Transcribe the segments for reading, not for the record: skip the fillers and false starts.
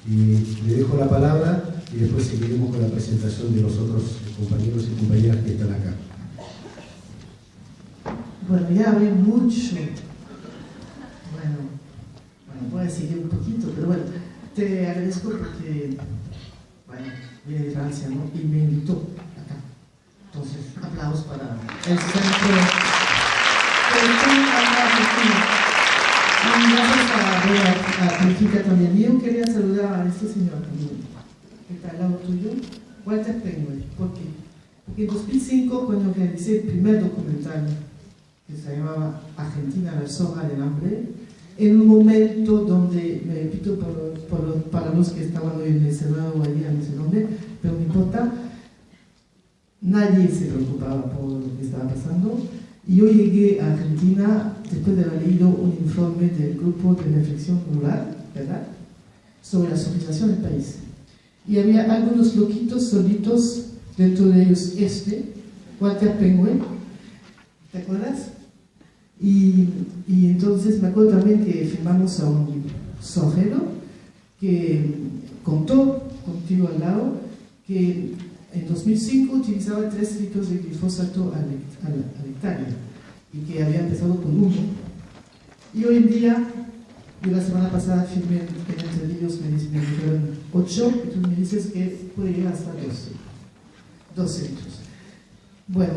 Y le dejo la palabra y después seguiremos con la presentación de los otros compañeros y compañeras que están acá. Bueno, ya hablé mucho. Bueno, voy a seguir un poquito, pero bueno, te agradezco porque, bueno, viene de Francia, ¿no? Y me invitó acá. Entonces, aplausos para el centro. Y gracias a Benfica también. Yo quería saludar a este señor también, que está al lado tuyo, Walter Penguel. ¿Por qué? Porque en 2005, cuando realicé el primer documental, que se llamaba Argentina, la soga del hambre, en un momento donde, me repito para los que estaban hoy en el Senado allí en ese nombre, pero no importa, nadie se preocupaba por lo que estaba pasando. Y yo llegué a Argentina después de haber leído un informe del Grupo de Reflexión Rural, ¿verdad?, sobre la socialización del país. Y había algunos loquitos solitos, dentro de ellos Walter Penguel, ¿te acuerdas? Y entonces me acuerdo también que firmamos a un zorrero que contó contigo al lado que en 2005 utilizaba 3 litros de glifosato a la hectárea y que había empezado con 1. Y hoy en día, yo la semana pasada firmé en Entre Ríos, me dijeron 8, y tú me dices que puede llegar hasta 12 litros. Bueno,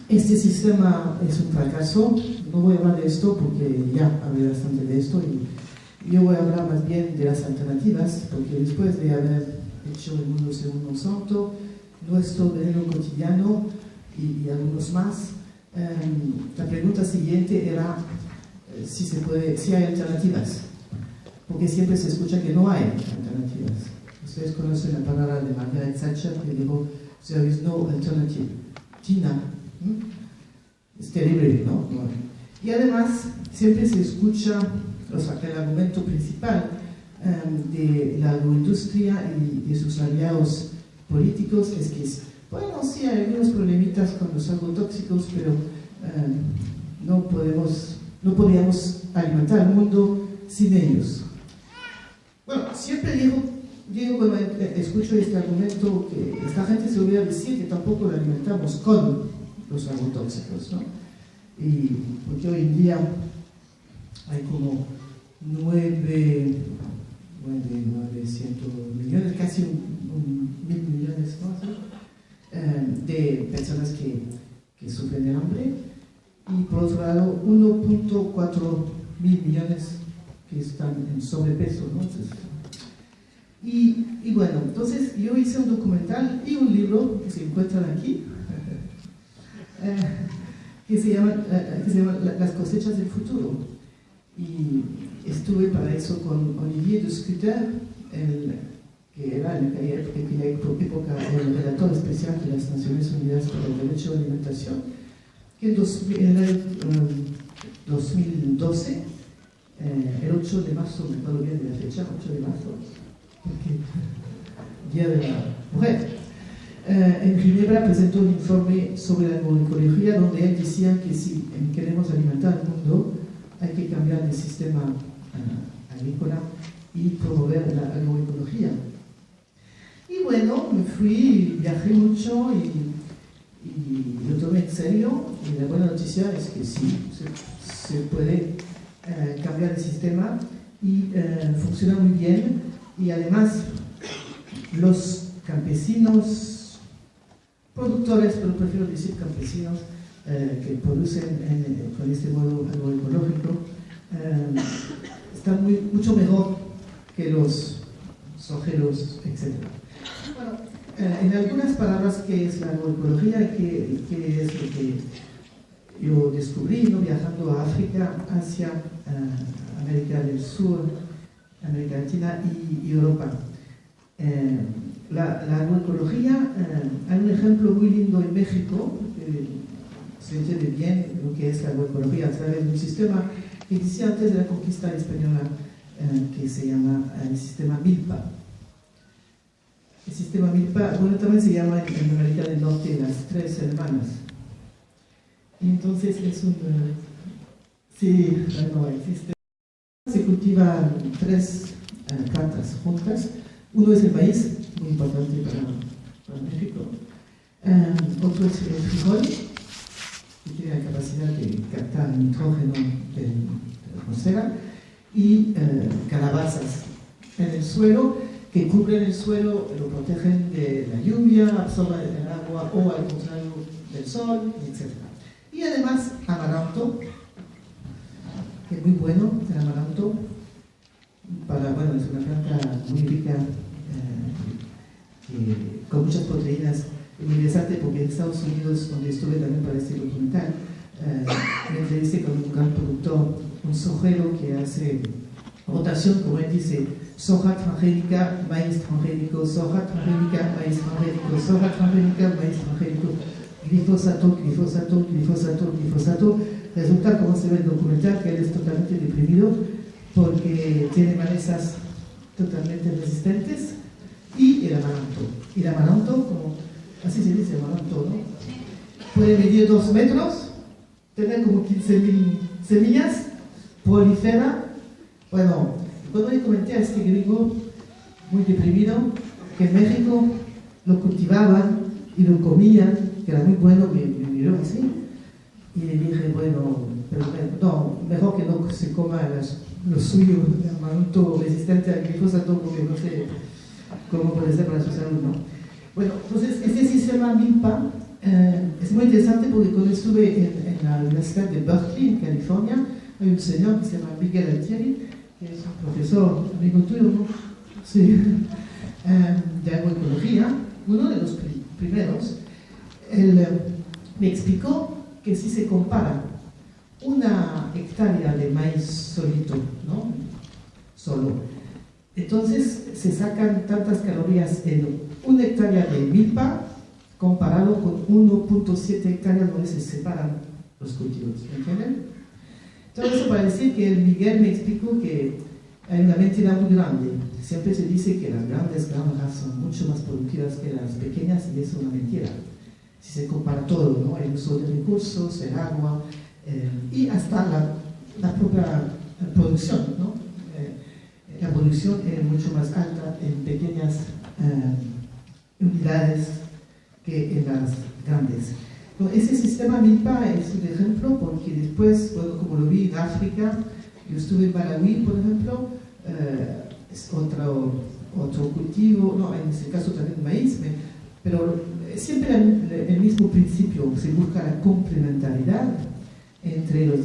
este sistema es un fracaso. No voy a hablar de esto porque ya hablé bastante de esto y yo voy a hablar más bien de las alternativas, porque después de haber hecho El Mundo Según Monsanto, Nuestro Veneno Cotidiano y algunos más, la pregunta siguiente era si hay alternativas, porque siempre se escucha que no hay alternativas. Ustedes conocen la palabra de Margaret Thatcher que dijo "There is no alternative". Tina, es terrible, ¿no? Y además siempre se escucha, o sea, el argumento principal de la agroindustria y de sus aliados políticos es que, bueno, sí hay algunos problemitas con los agrotóxicos, pero no podríamos alimentar al mundo sin ellos. Bueno, siempre digo cuando escucho este argumento que esta gente se olvida decir que tampoco lo alimentamos con los agrotóxicos, ¿no? Y porque hoy en día hay como 900 millones, casi 1.000 millones, ¿no? De personas que sufren de hambre, y por otro lado 1.4 mil millones que están en sobrepeso, ¿no? Entonces, y bueno, entonces yo hice un documental y un libro que se encuentran aquí, que se llama Las cosechas del futuro. Y estuve para eso con Olivier de Scutter, que era en aquella época el relator especial de las Naciones Unidas para el Derecho a la Alimentación, que en el 2012, el 8 de marzo, me acuerdo bien de la fecha, 8 de marzo, porque Día de la Mujer, en Ginebra presentó un informe sobre la agroecología donde él decía que si queremos alimentar al mundo hay que cambiar el sistema agrícola y promover la agroecología. Y bueno, me fui, viajé mucho y lo tomé en serio, y la buena noticia es que sí, se puede cambiar el sistema y funciona muy bien, y además los campesinos, productores, pero prefiero decir campesinos, que producen con este modo agroecológico, están mucho mejor que los sojeros, etc. Bueno, en algunas palabras, ¿qué es la agroecología y qué es lo que yo descubrí, ¿no?, viajando a África, Asia, América del Sur, América Latina y Europa? La agroecología, hay un ejemplo muy lindo en México, se entiende bien lo que es la agroecología a través de un sistema que existía antes de la conquista española, que se llama el sistema Milpa. El sistema Milpa, bueno, también se llama en América del Norte las 3 hermanas. Y entonces es un... sí, no existe. Se cultivan 3 plantas juntas. Uno es el maíz, muy importante para México. Otro es el frijol, que tiene la capacidad de captar el nitrógeno de la atmósfera, y calabazas en el suelo, que cubren el suelo, lo protegen de la lluvia, absorben el agua o al contrario del sol, etc. Y además amaranto, que es muy bueno el amaranto, bueno, es una planta muy rica, con muchas proteínas. Es muy interesante porque en Estados Unidos, donde estuve también para este documental, me entrevisté con un gran productor, un sojero que hace rotación, como él dice, soja transgénica, maíz transgénico, soja transgénica, maíz transgénico, soja transgénica, maíz transgénico, glifosato, glifosato, glifosato, glifosato. Resulta, como se ve en el documental, que él es totalmente deprimido porque tiene malezas totalmente resistentes, y el amaranto. Y el amaranto, como así se dice, amaranto, ¿no? Puede medir 2 metros, tener como 15.000 semillas, prolifera. Bueno, cuando le comenté a este gringo muy deprimido que en México lo cultivaban y lo comían, que era muy bueno, me miró así, y le dije, bueno, pero no, mejor que no se coma lo suyo, el amaranto resistente al glifosato, porque no sé cómo puede ser para su salud, ¿no? Bueno, entonces este sistema MILPA es muy interesante porque cuando estuve en la Universidad de Berkeley, en California, hay un señor que se llama Miguel Altieri, que es un profesor amigo tuyo, ¿no? Sí, de agroecología, uno de los primeros. Él me explicó que si se compara una hectárea de maíz solito, ¿no? Solo, entonces se sacan tantas calorías en una hectárea de milpa comparado con 1.7 hectáreas donde se separan los cultivos, ¿me entienden? Todo eso para decir que el Miguel me explicó que hay una mentira muy grande. Siempre se dice que las grandes granjas son mucho más productivas que las pequeñas, y es una mentira. Si se compara todo, ¿no? El uso de recursos, el agua, y hasta la propia producción, ¿no? La producción es mucho más alta en pequeñas unidades que en las grandes. Bueno, ese sistema MILPA es un ejemplo porque después, bueno, como lo vi en África, yo estuve en Malawi, por ejemplo, es otro cultivo, no, en este caso también maíz, pero siempre el mismo principio, se busca la complementariedad entre los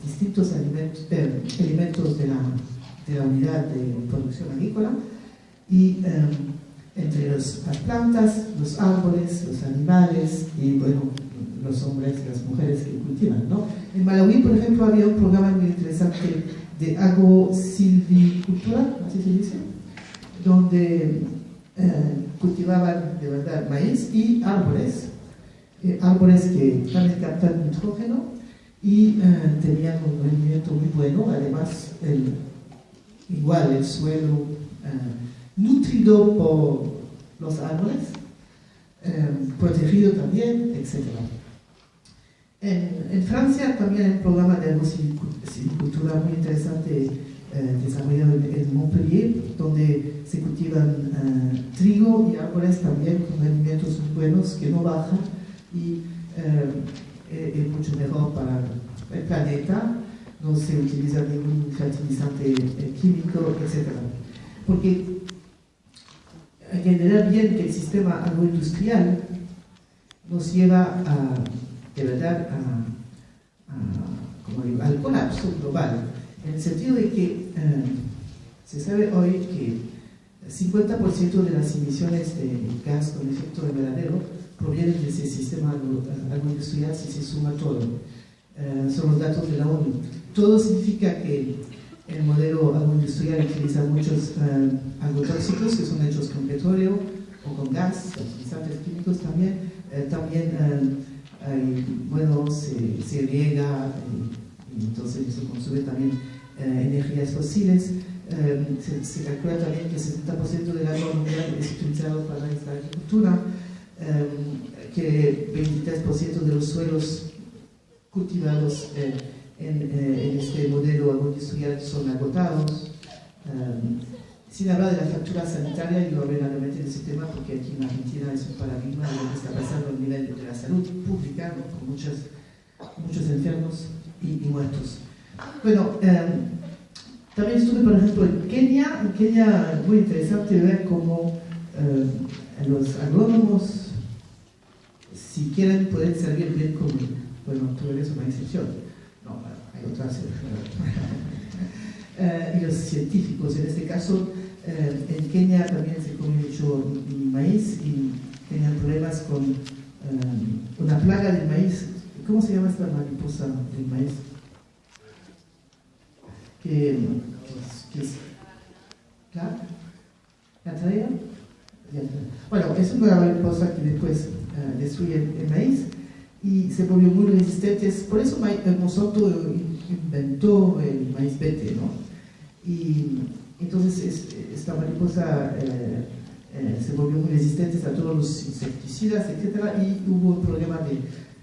distintos elementos de la unidad de producción agrícola, y entre las plantas, los árboles, los animales y, bueno, los hombres y las mujeres que cultivan, ¿no? En Malawi, por ejemplo, había un programa muy interesante de agrosilvicultura, así se dice, donde cultivaban de verdad maíz y árboles que también captan nitrógeno y tenían un rendimiento muy bueno. Además, igual el suelo nutrido por los árboles, protegido también, etc. En Francia también hay un programa de silvicultura muy interesante desarrollado en Montpellier, donde se cultivan trigo y árboles también con rendimientos muy buenos que no bajan, y es mucho mejor para el planeta. No se utiliza ningún fertilizante químico, etc. Porque hay que entender bien que el sistema agroindustrial nos lleva de verdad al colapso global, en el sentido de que se sabe hoy que el 50% de las emisiones de gas con efecto invernadero provienen de ese sistema agroindustrial si se suma todo. Son los datos de la ONU. Todo significa que el modelo agroindustrial utiliza muchos agrotóxicos que son hechos con petróleo o con gas, fertilizantes químicos también. Bueno, se riega, y entonces eso consume también energías fósiles. Se calcula también que el 70% del agua mundial es utilizado para la agricultura, que 23% de los suelos cultivados en este modelo agroindustrial son agotados, sin hablar de la factura sanitaria y lo verdaderamente del sistema, porque aquí en Argentina es un paradigma de lo que está pasando a nivel de la salud pública, ¿no? Con muchos enfermos y muertos. Bueno, también estuve, por ejemplo, en Kenia. En Kenia, muy interesante ver cómo los agrónomos, si quieren, pueden servir bien común. Bueno, tú eres una excepción. No, hay otras. Y los científicos, en este caso, en Kenia también se come mucho maíz y tenían problemas con una plaga del maíz. ¿Cómo se llama esta mariposa del maíz? Que es, ¿claro? ¿La traía? Bueno, es una mariposa que después destruye el maíz y se volvió muy resistente. Por eso Monsanto inventó el maíz bete, ¿no? Y entonces esta mariposa se volvió muy resistente a todos los insecticidas, etc. Y hubo un problema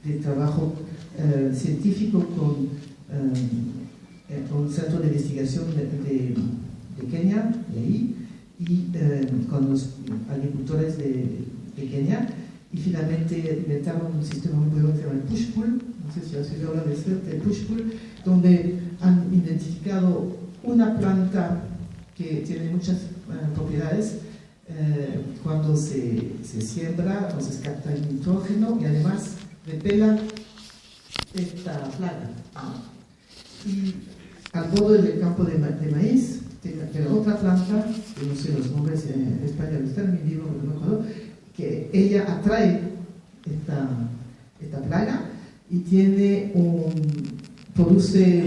de trabajo científico con un centro de investigación de Kenia, de ahí, y con los agricultores de Kenia, y finalmente inventaron un sistema muy bueno que se llama el push-pull. No sé si has oído hablar del push-pull, donde han identificado una planta que tiene muchas propiedades. Cuando se siembra, entonces capta el nitrógeno y además repela esta plaga. Y al borde del campo de maíz, tiene otra planta, que no sé los nombres en español, está en mi libro, no me acuerdo, que ella atrae esta plaga y produce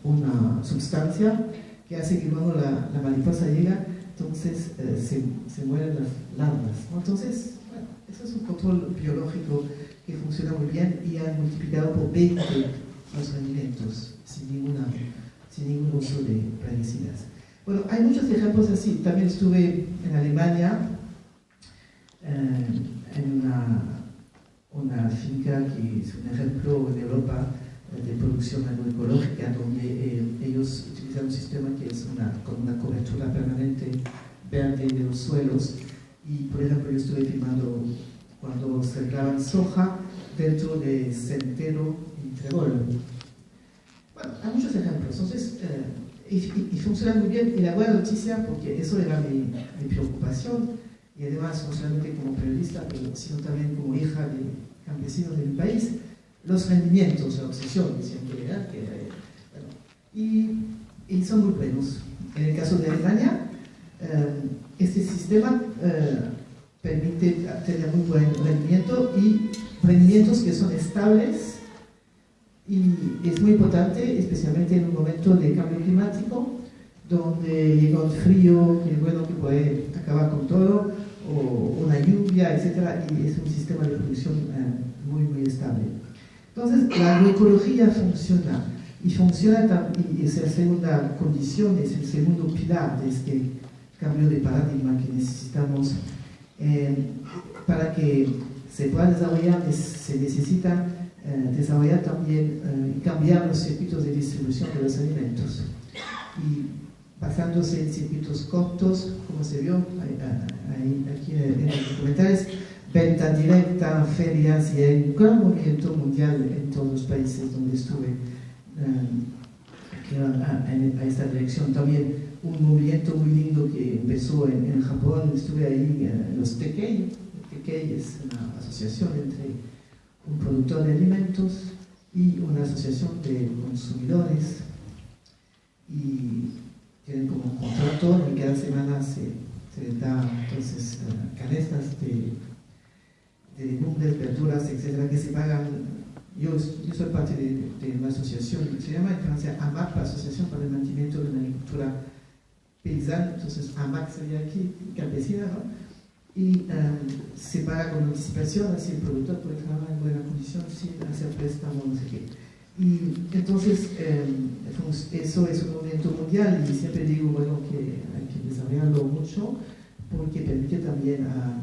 una sustancia que hace que cuando la mariposa llega, entonces se mueren las larvas, ¿no? Entonces, bueno, eso es un control biológico que funciona muy bien y han multiplicado por 20 los rendimientos sin ningún uso de plaguicidas. Bueno, hay muchos ejemplos así. También estuve en Alemania, en una finca que es un ejemplo en Europa de producción agroecológica, donde ellos utilizan un sistema que es con una cobertura permanente verde de los suelos. Y, por ejemplo, yo estuve filmando cuando sembraban soja dentro de centeno y trébol. Bueno, hay muchos ejemplos. Entonces, y funciona muy bien. Y la buena noticia, porque eso era mi preocupación, y además no solamente como periodista, pero sino también como hija de campesinos de mi país, los rendimientos, la obsesión, siempre era que, bueno, y son muy buenos. En el caso de Alemania, este sistema permite tener muy buen rendimiento y rendimientos que son estables, y es muy importante, especialmente en un momento de cambio climático, donde llega un frío que, bueno, que puede acabar con todo, o una lluvia, etc. Y es un sistema de producción muy, muy estable. Entonces, la agroecología funciona, y es la segunda condición, es el segundo pilar de este cambio de paradigma que necesitamos. Para que se pueda desarrollar, se necesita desarrollar también y cambiar los circuitos de distribución de los alimentos. Y basándose en circuitos cortos, como se vio aquí en los documentales, venta directa, ferias, y hay un gran movimiento mundial en todos los países donde estuve a esta dirección. También un movimiento muy lindo que empezó en Japón, estuve ahí, los Tekkei. Tekkei es una asociación entre un productor de alimentos y una asociación de consumidores, y tienen como un contrato y cada semana se les da entonces canastas de legumbres, verduras, etcétera, que se pagan. Yo soy parte de una asociación, se llama en Francia AMAP, Asociación para el Mantenimiento de la Agricultura Paisana, entonces AMAP sería aquí, campesina, ¿no? Y se paga con anticipación, así el productor puede trabajar en buena condición sin hacer préstamo, no sé qué. Y entonces eso es un movimiento mundial, y siempre digo, bueno, que hay que desarrollarlo mucho, porque permite también a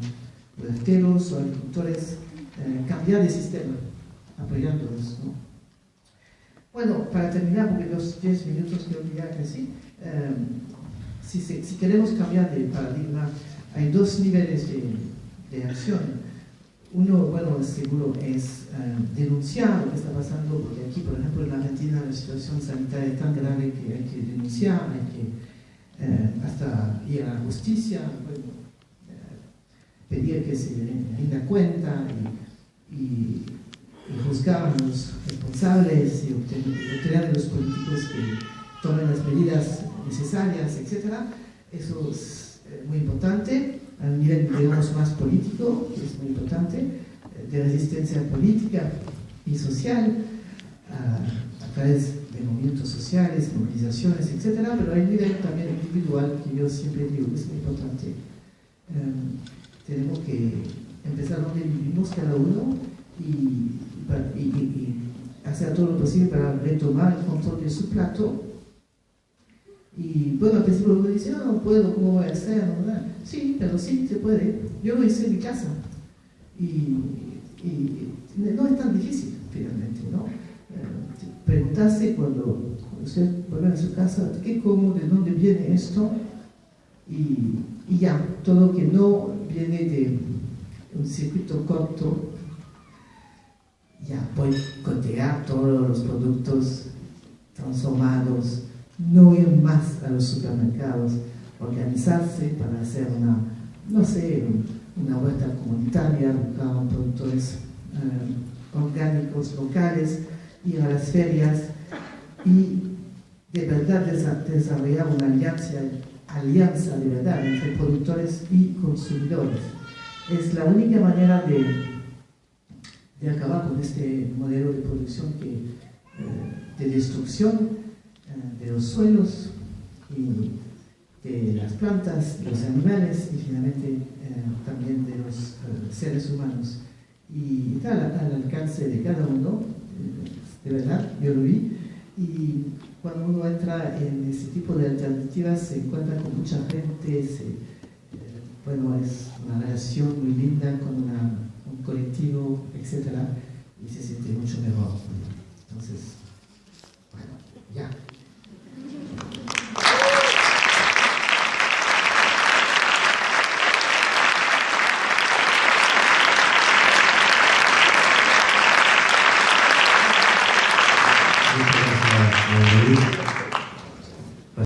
huerteros o agricultores cambiar de sistema, apoyándolos, ¿no? Bueno, para terminar, porque los 10 minutos que ya casi, si queremos cambiar de paradigma, hay dos niveles de acción. Uno, bueno, seguro es denunciar lo que está pasando, porque aquí, por ejemplo, en Argentina la situación sanitaria es tan grave que hay que denunciar, hay que hasta ir a la justicia, bueno, pedir que se rinda cuenta y juzgar a los responsables y obtener de los políticos que tomen las medidas necesarias, etc. Eso es muy importante, a un nivel, digamos, más político, que es muy importante, de resistencia política y social, a través de movimientos sociales, movilizaciones, etc. Pero hay un nivel también individual que yo siempre digo que es muy importante. Tenemos que empezar donde vivimos cada uno y hacer todo lo posible para retomar el control de su plato. Y bueno, al principio uno dice, no puedo, ¿cómo voy a hacer? ¿No? Sí, pero sí, se puede. Yo lo hice en mi casa. Y no es tan difícil, finalmente, ¿no? Preguntarse cuando usted vuelve a su casa, ¿qué como? ¿De dónde viene esto? Y ya, todo que no viene de un circuito corto, ya boicotear todos los productos transformados, no ir más a los supermercados, organizarse para hacer una huerta comunitaria, buscar productores orgánicos locales, ir a las ferias y de verdad desarrollar una alianza de verdad entre productores y consumidores. Es la única manera de acabar con este modelo de producción de destrucción de los suelos y de las plantas, de los animales y finalmente también de los seres humanos. Y está al alcance de cada uno, de verdad, yo lo vi. Y cuando uno entra en este tipo de alternativas se encuentra con mucha gente, bueno, es una relación muy linda con un colectivo, etc. Y se siente mucho mejor. Entonces,